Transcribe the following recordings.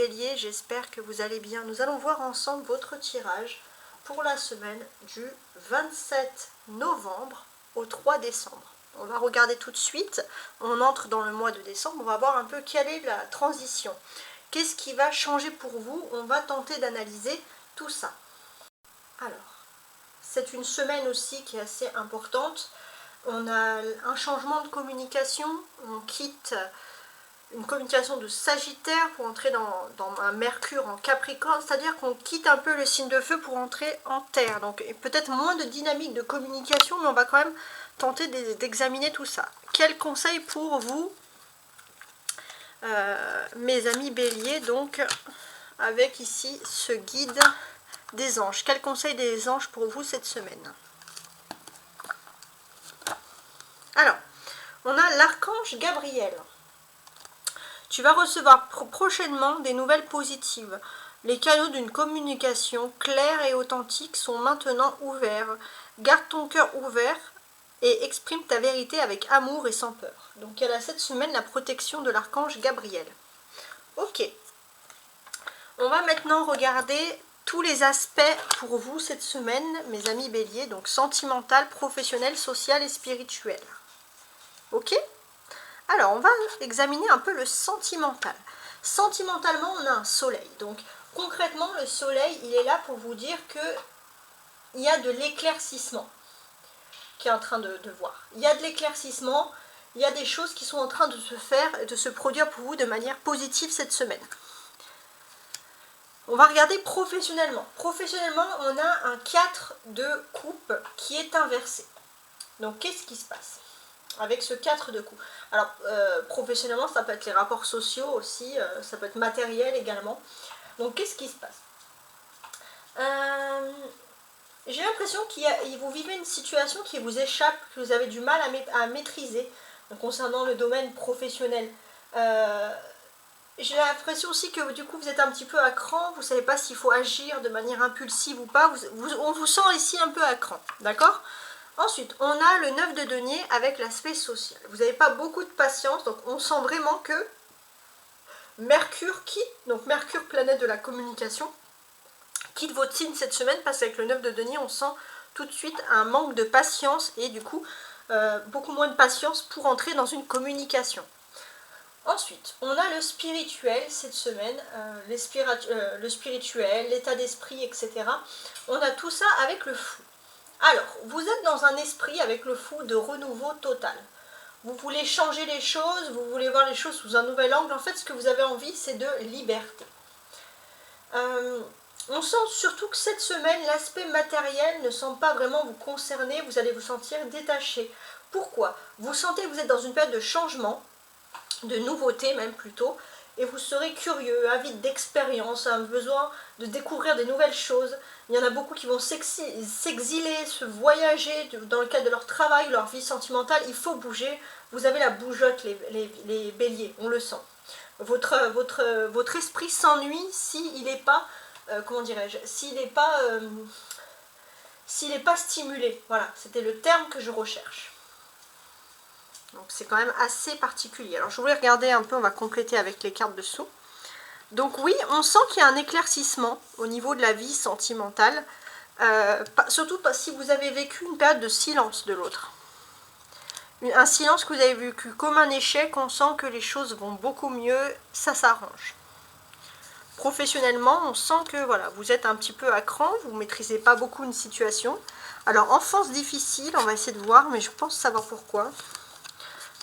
Bélier, j'espère que vous allez bien. Nous allons voir ensemble votre tirage pour la semaine du 27 novembre au 3 décembre. On va regarder tout de suite, on entre dans le mois de décembre, on va voir un peu quelle est la transition. Qu'est-ce qui va changer pour vous? On va tenter d'analyser tout ça. Alors, c'est une semaine aussi qui est assez importante. On a un changement de communication, on quitte une communication de Sagittaire pour entrer dans un Mercure en Capricorne, c'est-à-dire qu'on quitte un peu le signe de feu pour entrer en Terre. Donc peut-être moins de dynamique de communication, mais on va quand même tenter d'examiner tout ça. Quel conseil pour vous, mes amis Bélier, donc avec ici ce guide des anges. Quel conseil des anges pour vous cette semaine? Alors, on a l'archange Gabriel. Tu vas recevoir prochainement des nouvelles positives. Les canaux d'une communication claire et authentique sont maintenant ouverts. Garde ton cœur ouvert et exprime ta vérité avec amour et sans peur. Donc elle a cette semaine la protection de l'archange Gabriel. Ok. On va maintenant regarder tous les aspects pour vous cette semaine, mes amis Bélier. Donc sentimental, professionnel, social et spirituel. Ok ? Alors, on va examiner un peu le sentimental. Sentimentalement, on a un soleil. Donc, concrètement, le soleil, il est là pour vous dire qu'il y a de l'éclaircissement qui est en train de voir. Il y a de l'éclaircissement, il y a des choses qui sont en train de se faire, de se produire pour vous de manière positive cette semaine. On va regarder professionnellement. Professionnellement, on a un 4 de coupe qui est inversé. Donc, qu'est-ce qui se passe avec ce 4 de coupe? Alors, professionnellement, ça peut être les rapports sociaux aussi, ça peut être matériel également. Donc, qu'est-ce qui se passe? J'ai l'impression que vous vivez une situation qui vous échappe, que vous avez du mal à maîtriser concernant le domaine professionnel. J'ai l'impression aussi que du coup, vous êtes un petit peu à cran, vous ne savez pas s'il faut agir de manière impulsive ou pas. On vous sent ici un peu à cran, d'accord? Ensuite, on a le 9 de denier avec l'aspect social. Vous n'avez pas beaucoup de patience, donc on sent vraiment que Mercure quitte, donc Mercure, planète de la communication, quitte votre signe cette semaine, parce qu'avec le 9 de denier, on sent tout de suite un manque de patience et du coup, beaucoup moins de patience pour entrer dans une communication. Ensuite, on a le spirituel cette semaine, le spirituel, l'état d'esprit, etc. On a tout ça avec le fou. Alors, vous êtes dans un esprit avec le fou de renouveau total. Vous voulez changer les choses, vous voulez voir les choses sous un nouvel angle. En fait, ce que vous avez envie, c'est de liberté. On sent surtout que cette semaine, l'aspect matériel ne semble pas vraiment vous concerner. Vous allez vous sentir détaché. Pourquoi? Vous sentez que vous êtes dans une période de changement, de nouveauté même plutôt, et vous serez curieux, avide d'expérience, un besoin de découvrir des nouvelles choses. Il y en a beaucoup qui vont s'exiler, se voyager dans le cadre de leur travail, leur vie sentimentale. Il faut bouger. Vous avez la bougeotte, les béliers, on le sent. Votre esprit s'ennuie s'il n'est pas, comment dirais-je, s'il n'est pas stimulé. Voilà, c'était le terme que je recherche. Donc c'est quand même assez particulier. Alors je voulais regarder un peu, on va compléter avec les cartes dessous. Donc oui, on sent qu'il y a un éclaircissement au niveau de la vie sentimentale, surtout si vous avez vécu une période de silence de l'autre. Un silence que vous avez vécu comme un échec, on sent que les choses vont beaucoup mieux, ça s'arrange. Professionnellement, on sent que voilà, vous êtes un petit peu à cran, vous ne maîtrisez pas beaucoup une situation. Alors enfance difficile, on va essayer de voir, mais je pense savoir pourquoi.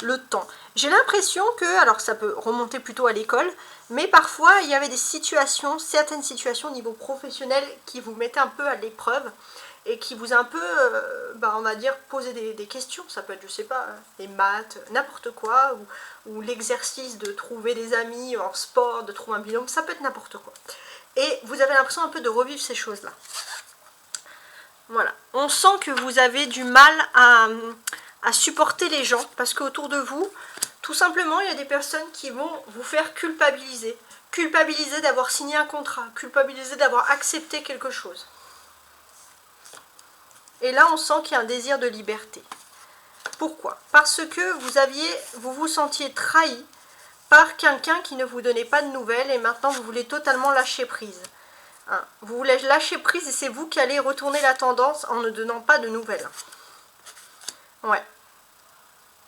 Le temps. J'ai l'impression que, alors ça peut remonter plutôt à l'école, mais parfois il y avait des situations, certaines situations au niveau professionnel qui vous mettaient un peu à l'épreuve et qui vous a un peu, on va dire, posé des questions. Ça peut être, je sais pas, les maths, n'importe quoi, ou l'exercice de trouver des amis en sport, de trouver un binôme, ça peut être n'importe quoi. Et vous avez l'impression un peu de revivre ces choses-là. Voilà. On sent que vous avez du mal à supporter les gens, parce qu'autour de vous, tout simplement, il y a des personnes qui vont vous faire culpabiliser. Culpabiliser d'avoir signé un contrat, culpabiliser d'avoir accepté quelque chose. Et là, on sent qu'il y a un désir de liberté. Pourquoi? Parce que vous vous sentiez trahi par quelqu'un qui ne vous donnait pas de nouvelles et maintenant vous voulez totalement lâcher prise. Hein, vous voulez lâcher prise et c'est vous qui allez retourner la tendance en ne donnant pas de nouvelles. Ouais.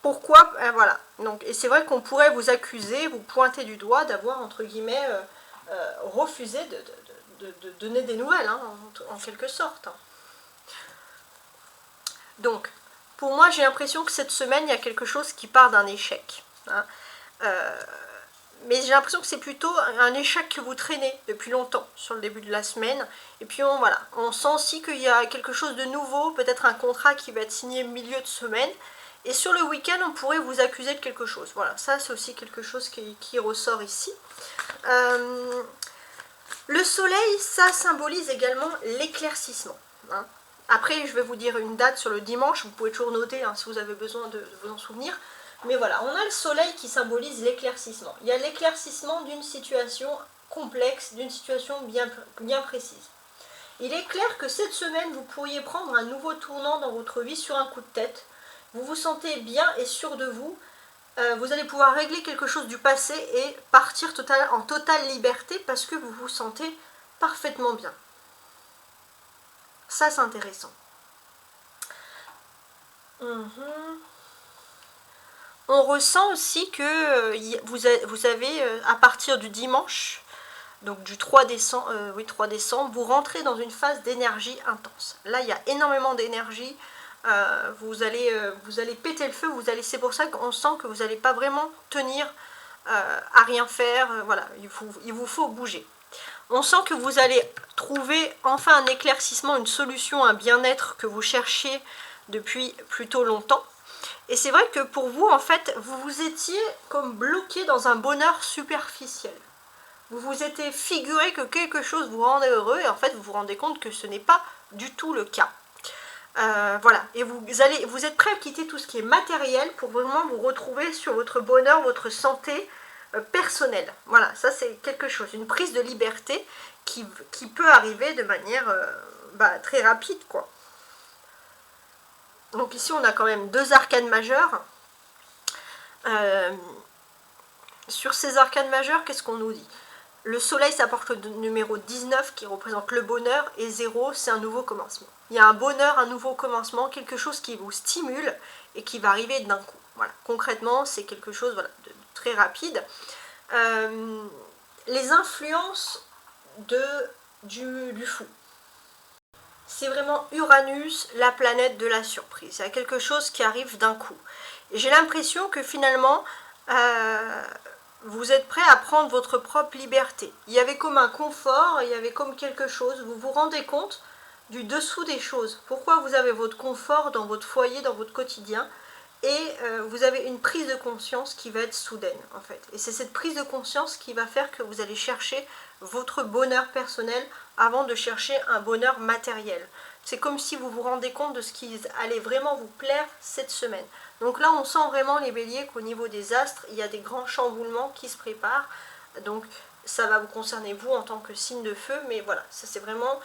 Pourquoi? Voilà. Donc, et c'est vrai qu'on pourrait vous accuser, vous pointer du doigt d'avoir, entre guillemets, refusé de donner des nouvelles, hein, en quelque sorte. Donc, pour moi, j'ai l'impression que cette semaine, il y a quelque chose qui part d'un échec. Hein. Mais j'ai l'impression que c'est plutôt un échec que vous traînez depuis longtemps sur le début de la semaine. Et puis voilà, on sent aussi qu'il y a quelque chose de nouveau, peut-être un contrat qui va être signé milieu de semaine. Et sur le week-end, on pourrait vous accuser de quelque chose. Voilà, ça c'est aussi quelque chose qui ressort ici. Le soleil, ça symbolise également l'éclaircissement. Hein. Après, je vais vous dire une date sur le dimanche, vous pouvez toujours noter hein, si vous avez besoin de vous en souvenir. Mais voilà, on a le soleil qui symbolise l'éclaircissement. Il y a l'éclaircissement d'une situation complexe, d'une situation bien précise. Il est clair que cette semaine, vous pourriez prendre un nouveau tournant dans votre vie sur un coup de tête. Vous vous sentez bien et sûr de vous. Vous allez pouvoir régler quelque chose du passé et partir en totale liberté parce que vous vous sentez parfaitement bien. Ça, c'est intéressant. On ressent aussi que vous avez, à partir du dimanche, donc du 3 décembre, 3 décembre, vous rentrez dans une phase d'énergie intense. Là, il y a énormément d'énergie. Vous allez péter le feu. C'est pour ça qu'on sent que vous n'allez pas vraiment tenir à rien faire. Voilà, il vous faut bouger. On sent que vous allez trouver enfin un éclaircissement, une solution, un bien-être que vous cherchiez depuis plutôt longtemps. Et c'est vrai que pour vous, en fait, vous vous étiez comme bloqué dans un bonheur superficiel. Vous vous étiez figuré que quelque chose vous rendait heureux et en fait, vous vous rendez compte que ce n'est pas du tout le cas. Voilà, et vous êtes prêt à quitter tout ce qui est matériel pour vraiment vous retrouver sur votre bonheur, votre santé personnelle. Voilà, ça c'est quelque chose, une prise de liberté qui peut arriver de manière très rapide, quoi. Donc ici on a quand même 2 arcanes majeures. Sur ces arcanes majeures, qu'est-ce qu'on nous dit? Le soleil, ça porte le numéro 19 qui représente le bonheur, et 0, c'est un nouveau commencement. Il y a un bonheur, un nouveau commencement, quelque chose qui vous stimule et qui va arriver d'un coup. Voilà. Concrètement, c'est quelque chose de très rapide. Les influences du fou. C'est vraiment Uranus, la planète de la surprise. Il y a quelque chose qui arrive d'un coup. Et j'ai l'impression que finalement, vous êtes prêt à prendre votre propre liberté. Il y avait comme un confort, il y avait comme quelque chose, vous vous rendez compte du dessous des choses. Pourquoi vous avez votre confort dans votre foyer, dans votre quotidien, et vous avez une prise de conscience qui va être soudaine, en fait. Et c'est cette prise de conscience qui va faire que vous allez chercher votre bonheur personnel avant de chercher un bonheur matériel. C'est comme si vous vous rendez compte de ce qui allait vraiment vous plaire cette semaine. Donc là, on sent vraiment, les béliers, qu'au niveau des astres, il y a des grands chamboulements qui se préparent. Donc ça va vous concerner vous en tant que signe de feu, mais voilà, ça c'est vraiment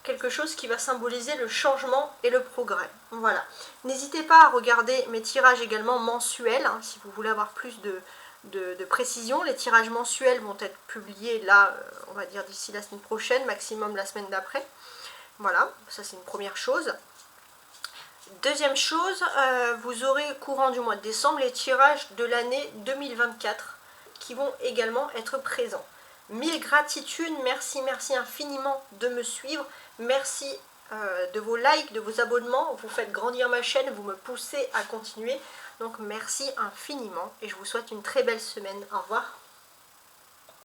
quelque chose qui va symboliser le changement et le progrès. Voilà. N'hésitez pas à regarder mes tirages également mensuels, hein, si vous voulez avoir plus de précision. Les tirages mensuels vont être publiés là, on va dire d'ici la semaine prochaine, maximum la semaine d'après. Voilà, ça c'est une première chose. Deuxième chose, vous aurez courant du mois de décembre les tirages de l'année 2024 qui vont également être présents. Mille gratitudes, merci infiniment de me suivre, merci de vos likes, de vos abonnements, vous faites grandir ma chaîne, vous me poussez à continuer, donc merci infiniment et je vous souhaite une très belle semaine, au revoir.